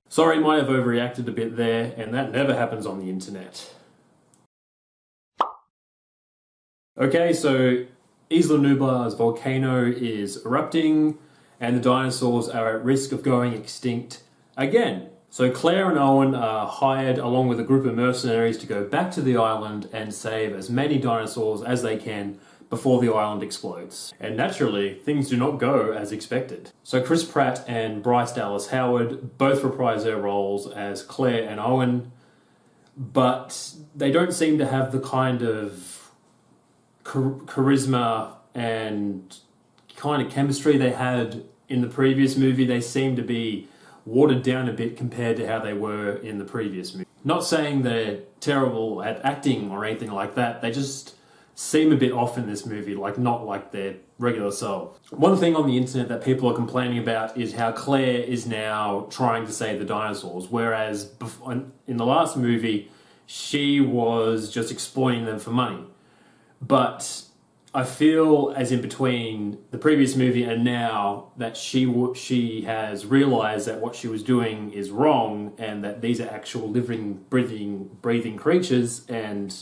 Sorry, might have overreacted a bit there, and that never happens on the internet. Okay, so Isla Nublar's volcano is erupting, and the dinosaurs are at risk of going extinct again. So Claire and Owen are hired along with a group of mercenaries to go back to the island and save as many dinosaurs as they can before the island explodes. And naturally, things do not go as expected. So Chris Pratt and Bryce Dallas Howard both reprise their roles as Claire and Owen, but they don't seem to have the kind of charisma and kind of chemistry they had in the previous movie. They seem to be watered down a bit compared to how they were in the previous movie. Not saying they're terrible at acting or anything like that, they just seem a bit off in this movie, like not like their regular self. One thing on the internet that people are complaining about is how Claire is now trying to save the dinosaurs, whereas in the last movie, she was just exploiting them for money. But I feel, as in between the previous movie and now, that she has realised that what she was doing is wrong, and that these are actual living, breathing creatures, and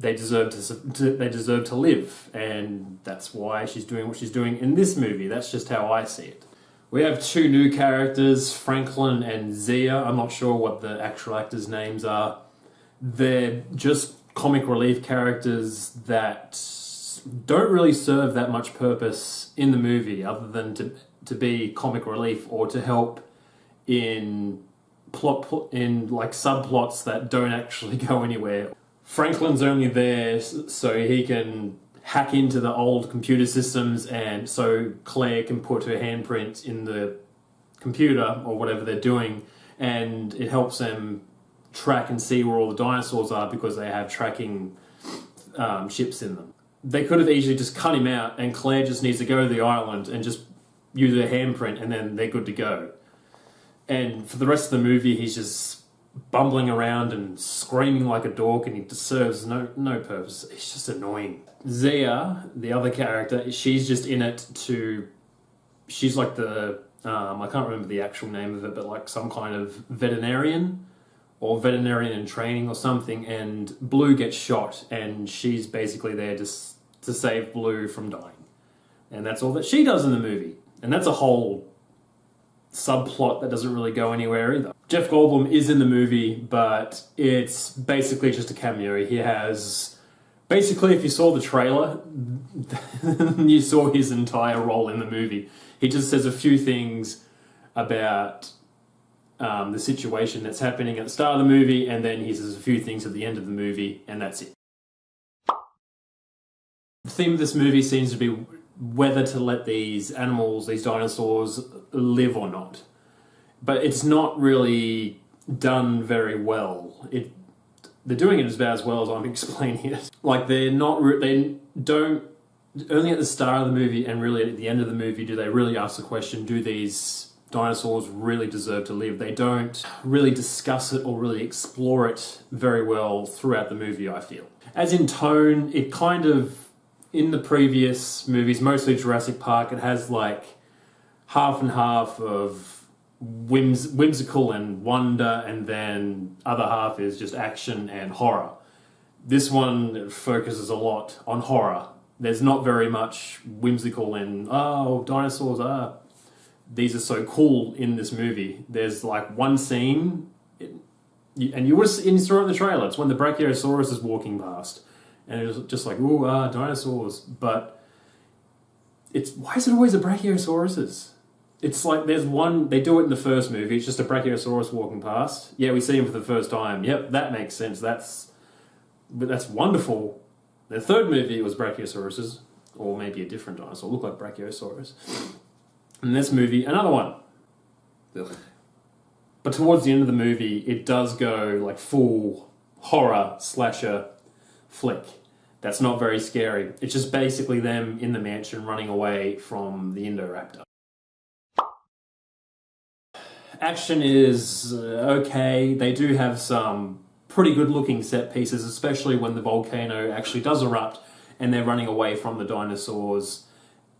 they deserve to live, and that's why she's doing what she's doing in this movie. That's just how I see it. We have two new characters, Franklin and Zia. I'm not sure what the actual actors' names are. They're just comic relief characters that don't really serve that much purpose in the movie, other than to be comic relief or to help in like subplots that don't actually go anywhere. Franklin's only there so he can hack into the old computer systems, and so Claire can put her handprint in the computer or whatever they're doing, and it helps them track and see where all the dinosaurs are because they have tracking chips in them. They could have easily just cut him out, and Claire just needs to go to the island and just use her handprint, and then they're good to go. And for the rest of the movie, he's just bumbling around and screaming like a dork, and he serves no purpose. It's just annoying. Zia, the other character, she's just in it she's like the, I can't remember the actual name of it, but like some kind of veterinarian or veterinarian in training or something, and Blue gets shot, and she's basically there just to save Blue from dying. And that's all that she does in the movie. And that's a whole subplot that doesn't really go anywhere either. Jeff Goldblum is in the movie, but it's basically just a cameo. He has... Basically, if you saw the trailer, you saw his entire role in the movie. He just says a few things about the situation that's happening at the start of the movie, and then he says a few things at the end of the movie, and that's it. The theme of this movie seems to be whether to let these animals, these dinosaurs, live or not. But it's not really done very well. They're doing it about as well as I'm explaining it. Like, they don't, only at the start of the movie and really at the end of the movie do they really ask the question, do these dinosaurs really deserve to live? They don't really discuss it or really explore it very well throughout the movie, I feel. As in tone, it kind of, in the previous movies, mostly Jurassic Park, it has like half and half of whimsical and wonder, and then other half is just action and horror. This one focuses a lot on horror. There's not very much whimsical and, oh, dinosaurs, these are so cool in this movie. There's like one scene, and you saw it in the trailer, it's when the Brachiosaurus is walking past. And it was just like, ooh, dinosaurs. But why is it always the Brachiosauruses? It's like there's one, they do it in the first movie, it's just a Brachiosaurus walking past. Yeah, we see him for the first time. Yep, that makes sense. That's wonderful. The third movie was Brachiosauruses, or maybe a different dinosaur, looked like Brachiosaurus. In this movie, another one. Ugh. But towards the end of the movie, it does go like full horror slasher flick. That's not very scary. It's just basically them in the mansion running away from the Indoraptor. Action is okay. They do have some pretty good looking set pieces, especially when the volcano actually does erupt and they're running away from the dinosaurs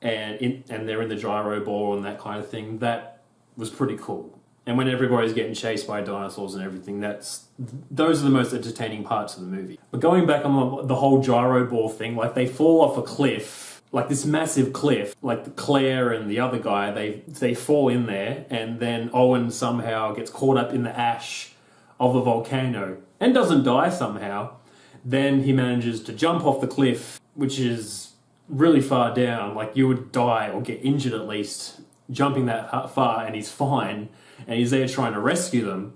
and they're in the gyro ball and that kind of thing. That was pretty cool. And when everybody's getting chased by dinosaurs and everything, those are the most entertaining parts of the movie. But going back on the whole gyro ball thing, like they fall off a cliff, like this massive cliff, like Claire and the other guy, they fall in there, and then Owen somehow gets caught up in the ash of the volcano and doesn't die somehow. Then he manages to jump off the cliff, which is really far down. Like you would die or get injured at least jumping that far, and he's fine. And he's there trying to rescue them.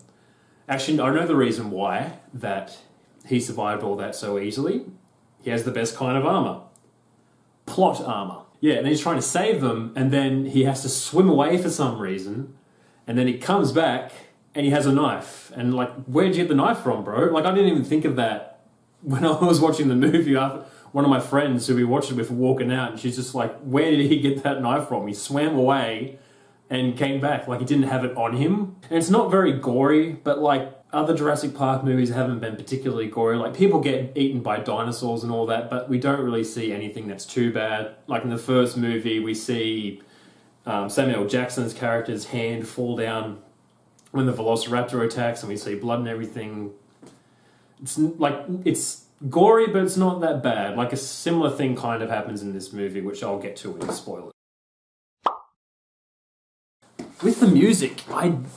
Actually, I know the reason why that he survived all that so easily. He has the best kind of armor. Plot armor. Yeah, and he's trying to save them, and then he has to swim away for some reason, and then he comes back, and he has a knife. And like, where'd you get the knife from, bro? Like, I didn't even think of that when I was watching the movie. One of my friends who we watched it with walking out, and she's just like, where did he get that knife from? He swam away and came back, like he didn't have it on him. And it's not very gory, but like other Jurassic Park movies haven't been particularly gory. Like people get eaten by dinosaurs and all that, but we don't really see anything that's too bad. Like in the first movie, we see Samuel Jackson's character's hand fall down when the Velociraptor attacks, and we see blood and everything. It's gory, but it's not that bad. Like a similar thing kind of happens in this movie, which I'll get to in the spoilers. With the music,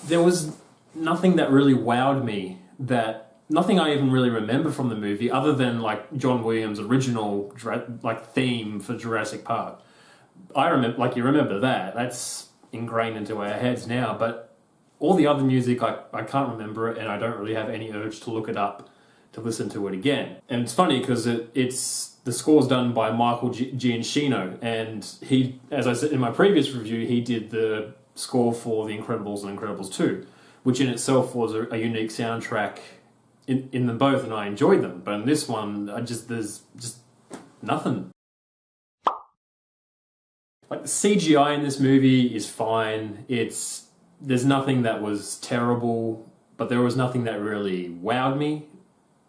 there was nothing that really wowed me, nothing I even really remember from the movie, other than like John Williams' original theme for Jurassic Park. I remember, like you remember that's ingrained into our heads now, but all the other music, I can't remember it, and I don't really have any urge to look it up to listen to it again. And it's funny because the score's done by Michael Giacchino, and he, as I said in my previous review, he did the score for The Incredibles and Incredibles 2, which in itself was a unique soundtrack in them both, and I enjoyed them. But in this one, there's just nothing. Like the CGI in this movie is fine. There's nothing that was terrible, but there was nothing that really wowed me.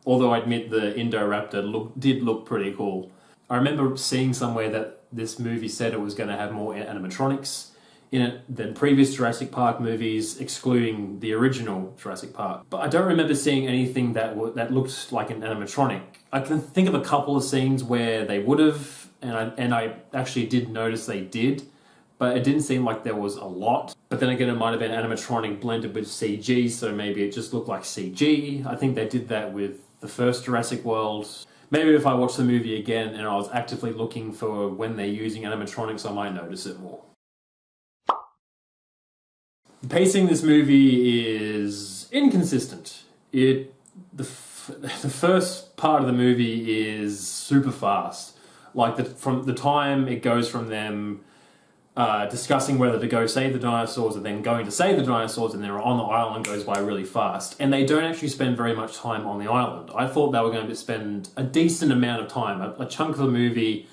Although I admit the Indoraptor did look pretty cool. I remember seeing somewhere that this movie said it was going to have more animatronics in it than previous Jurassic Park movies, excluding the original Jurassic Park. But I don't remember seeing anything that looked like an animatronic. I can think of a couple of scenes where they would have, and I actually did notice they did, but it didn't seem like there was a lot. But then again, it might have been animatronic blended with CG, so maybe it just looked like CG. I think they did that with the first Jurassic World. Maybe if I watch the movie again and I was actively looking for when they're using animatronics, I might notice it more. The pacing in this movie is inconsistent. The first part of the movie is super fast. Like from the time it goes from them discussing whether to go save the dinosaurs and then going to save the dinosaurs and they're on the island goes by really fast. And they don't actually spend very much time on the island. I thought they were going to spend a decent amount of time, a chunk of the movie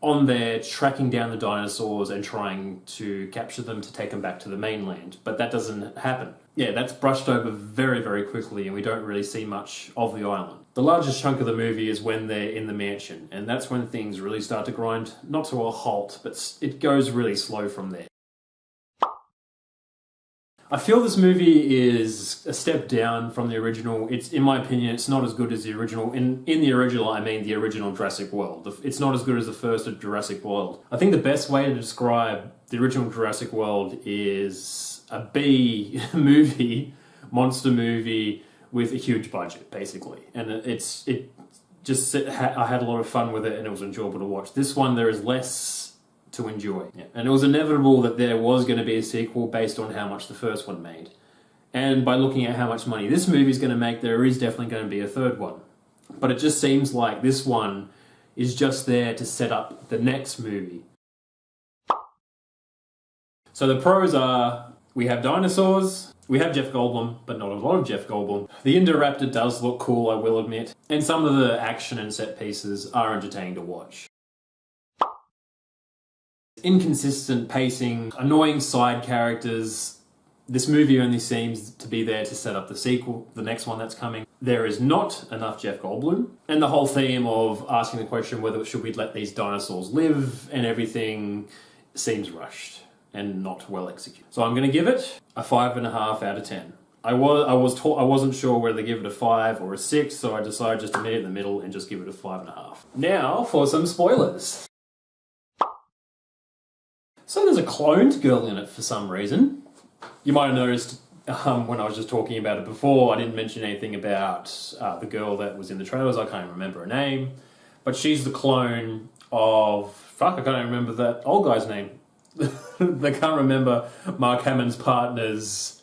on there tracking down the dinosaurs and trying to capture them to take them back to the mainland. But that doesn't happen. Yeah, that's brushed over very, very quickly and we don't really see much of the island. The largest chunk of the movie is when they're in the mansion, and that's when things really start to grind, not to a halt, but it goes really slow from there. I feel this movie is a step down from the original. In my opinion, it's not as good as the original. In the original, I mean the original Jurassic World. It's not as good as the first Jurassic World. I think the best way to describe the original Jurassic World is a B movie, monster movie, with a huge budget, basically. And I had a lot of fun with it and it was enjoyable to watch. This one, there is less to enjoy. Yeah. And it was inevitable that there was going to be a sequel based on how much the first one made. And by looking at how much money this movie is going to make, there is definitely going to be a third one. But it just seems like this one is just there to set up the next movie. So the pros are, we have dinosaurs, we have Jeff Goldblum, but not a lot of Jeff Goldblum. The Indoraptor does look cool, I will admit. And some of the action and set pieces are entertaining to watch. Inconsistent pacing, annoying side characters, This movie only seems to be there to set up the sequel, the next one that's coming. There is not enough Jeff Goldblum. And the whole theme of asking the question whether should we let these dinosaurs live and everything seems rushed and not well executed. So I'm going to give it a 5.5 out of 10. I wasn't sure whether to give it a 5 or a 6, so I decided just to meet it in the middle and just give it a 5.5. Now for some spoilers. So there's a cloned girl in it for some reason. You might have noticed when I was just talking about it before, I didn't mention anything about the girl that was in the trailers. I can't remember her name. But she's the clone of... Fuck, I can't remember that old guy's name. I can't remember Mark Hamill's partner's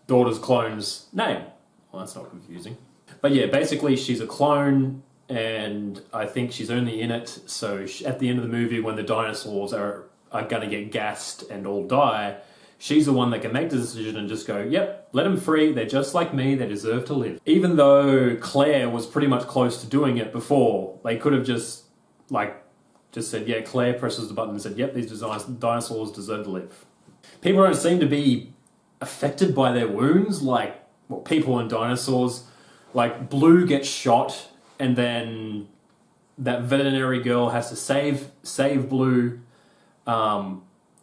daughter's clone's name. Well, that's not confusing. But yeah, basically she's a clone, and I think she's only in it so at the end of the movie when the dinosaurs are going to get gassed and all die, she's the one that can make the decision and just go, yep, let them free, they're just like me, they deserve to live. Even though Claire was pretty much close to doing it before, they could have just said, yeah, Claire presses the button and said, yep, these dinosaurs deserve to live. People don't seem to be affected by their wounds like people and dinosaurs. Like, Blue gets shot and then that veterinary girl has to save Blue,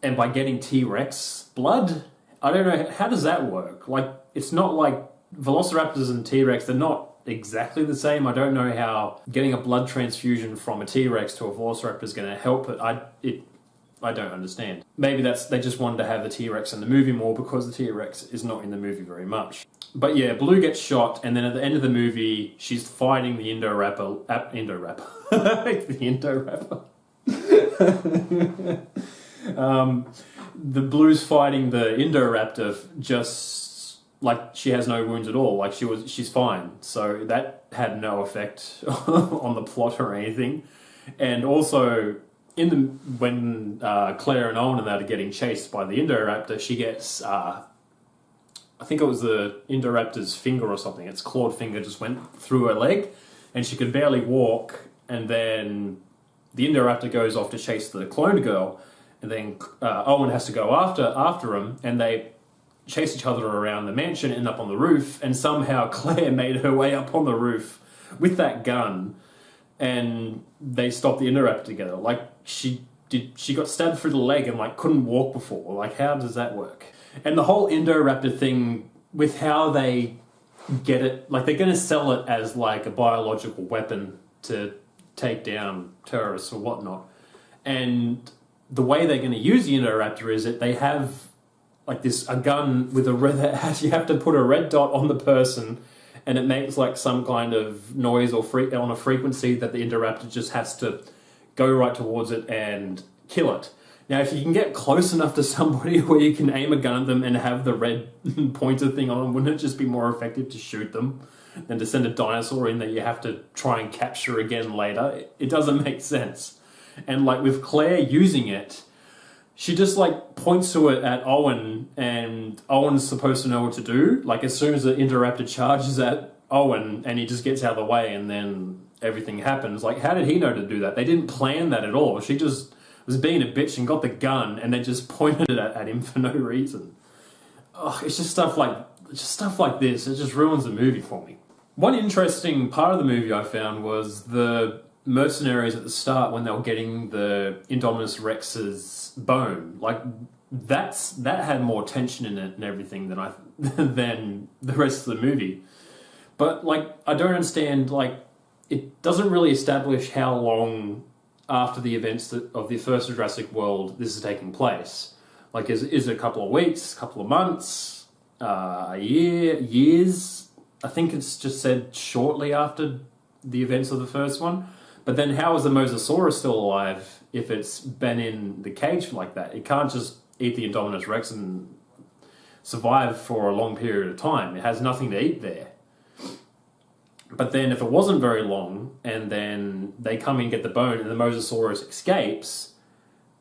and by getting T-Rex blood. I don't know, how does that work? Like, it's not like Velociraptors and T-Rex, they're not exactly the same. I don't know how getting a blood transfusion from a T-Rex to a Velociraptor is going to help it. I don't understand. Maybe they just wanted to have the T-Rex in the movie more because the T-Rex is not in the movie very much. But yeah, Blue gets shot, and then at the end of the movie, she's fighting the Indoraptor. The Indoraptor. The Blue's fighting the Indoraptor just like she has no wounds at all. Like she's fine. So that had no effect on the plot or anything. And also when Claire and Owen and that are getting chased by the Indoraptor, she gets I think it was the Indoraptor's finger or something. Its clawed finger just went through her leg, and she could barely walk. And then the Indoraptor goes off to chase the cloned girl. And then Owen has to go after him, and they chase each other around the mansion, end up on the roof, and somehow Claire made her way up on the roof with that gun, and they stopped the Indoraptor together. Like, she got stabbed through the leg and like couldn't walk before. Like, how does that work? And the whole Indoraptor thing with how they get it, like they're going to sell it as like a biological weapon to take down terrorists or whatnot, and the way they're going to use the Indoraptor is that they have like a gun with you have to put a red dot on the person, and it makes like some kind of noise or on a frequency that the Indoraptor just has to go right towards it and kill it. Now, if you can get close enough to somebody where you can aim a gun at them and have the red pointer thing on them, wouldn't it just be more effective to shoot them than to send a dinosaur in that you have to try and capture again later? It doesn't make sense. And like with Claire using it, she just like points to it at Owen, and Owen's supposed to know what to do. Like as soon as the Indoraptor charges at Owen and he just gets out of the way and then everything happens. Like, how did he know to do that? They didn't plan that at all. She just was being a bitch and got the gun and then just pointed it at him for no reason. Oh, it's just stuff like this. It just ruins the movie for me. One interesting part of the movie I found was the mercenaries at the start when they were getting the Indominus Rex's bone. Like that had more tension in it and everything than the rest of the movie. But like I don't understand, like it doesn't really establish how long after the events of the first Jurassic World this is taking place. Like is it a couple of weeks, a couple of months, a year, years? I think it's just said shortly after the events of the first one. But then how is the Mosasaurus still alive if it's been in the cage like that? It can't just eat the Indominus Rex and survive for a long period of time. It has nothing to eat there. But then if it wasn't very long and then they come and get the bone and the Mosasaurus escapes,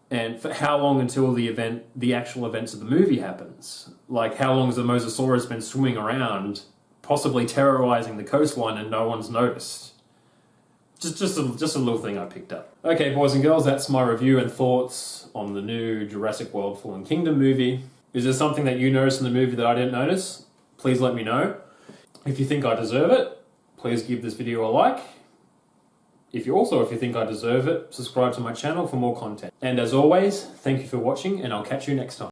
and for how long until the actual events of the movie happens? Like how long has the Mosasaurus been swimming around, possibly terrorizing the coastline and no one's noticed? Just a little thing I picked up. Okay, boys and girls, that's my review and thoughts on the new Jurassic World Fallen Kingdom movie. Is there something that you noticed in the movie that I didn't notice? Please let me know. If you think I deserve it, please give this video a like. If you think I deserve it, subscribe to my channel for more content. And as always, thank you for watching, and I'll catch you next time.